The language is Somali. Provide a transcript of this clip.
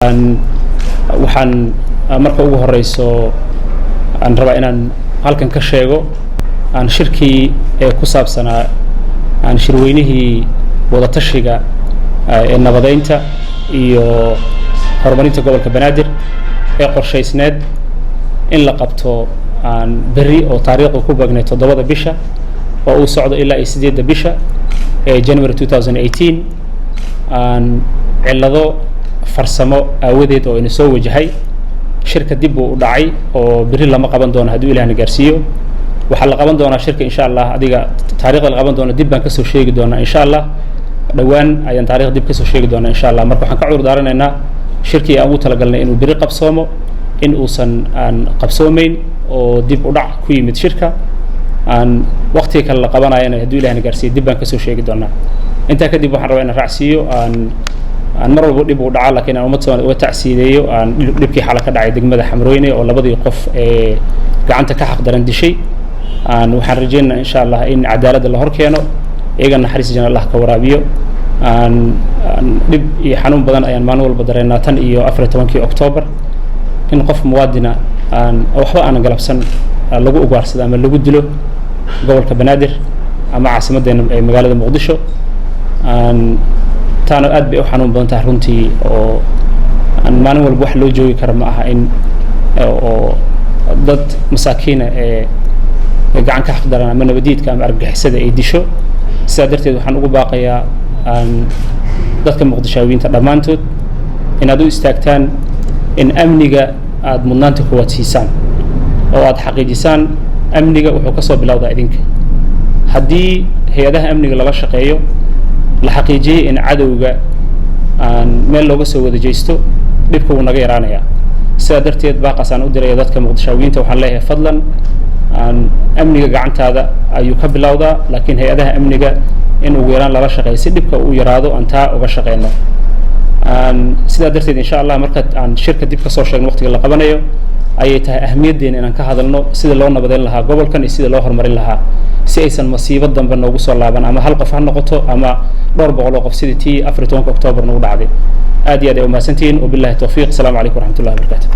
waxaan marka ugu horeyso aan rabaa inaan halkan ka sheego aan shirkii ku saabsanaa aan shirweynihii wada tashiga ee nabadeynta iyo horumarinta gobolka Banaadir ee qorshaysneed in la qabto aan berri oo taariikhdu ku bagnay 7 bisha oo uu socdo ilaa 8 bisha ee January 2018 aan cilado farsamo aawadeed oo ina soo wajahay shirka dib u dhacay oo berri lama qaban doono haddii Ilaahay gaarsiiyo waxa la qaban doonaa shirka insha Allah adiga taariikhda la qaban doono dib baan ka soo sheegi doonaa insha Allah dhawaan ayaan taariikh dib ka soo sheegi doonaa insha Allah marka waxaan ka cudur daaranaynaa shirkii aan u talagalnay inuu berri qabsoomo in uusan aan qabsoomeyn oo dib u dhac ku yimid shirka aan waqti kale la qabanayna haddii Ilaahay gaarsiiyo dib baan ka soo sheegi doonaa inta kadib waxaan rabaa inaan raacsiiyo aan mar walba dib u dhaca laakiin aan ummadda uga tacsiideeyo aan dhibkii xal ka dhacay degmada Xamrooyne oo labadii qof ee gacanta ka xaq daran dishay aan waxaan rajaynaynaa insha Allah in cadaalad la hor keeno eega naxariis jana Allah ka waraabiyo aan dib iyo xanuun badan ayaan maalin walba dareennaa tan iyo 14 October in qof muwaadina aan waxba aan galabsan lagu ugaarsado ama lagu dilo gobolka Banaadir ama caasimadeena ee magaalada Muqdisho aan taana aad bay u xanuun badan tahay runtii oo aan maalin walba wax loo joogi karo ma aha in oo dad masaakiina ee gacan ka xaq daran ama nabadiidka ama argagixisada ay disho sidaa darteed waxaan ugu baaqayaa aan dadka muqdishaawiyiinta dhammaantood inaad u istaagtaan in amniga aad mudnaanta ku wadsiisaan oo aad xaqiijisaan amniga wuxuu ka soo bilowdaa idinka haddii hay'adaha amniga lala shaqeeyo la xaqiijiyay in cadawga aan meel looga soo wada jeesto dhibka uu naga yaraanaya sidaa darteed baaqasaan u diray dadka muqdishaawiyiinta waxaan leeyahay fadlan aan amniga gacantaada ayuu ka bilowdaa laakiin hay'adaha amniga in ugu yaraan lala shaqeeyo si dhibka uu yaraado aan taa uga shaqeyno aan sidaa darteed insha Allah marka aan shirka dib ka soo sheegno waqtiga la qabanayo ayay tahay ahmiyadeena inaan ka hadalno sida loo nabadeyn lahaa gobolkan iyo sida loo horumarin lahaa si aysan masiibo dambe noogu soo laaban ama hal qof ha noqoto ama dhowr boqol oo qof sidii 14 October nagu dhacday aad iyo aad ay u mahadsantihiin wabillahi tawfiiq assalamu alaykum wa rahmatullahi wa barakatuh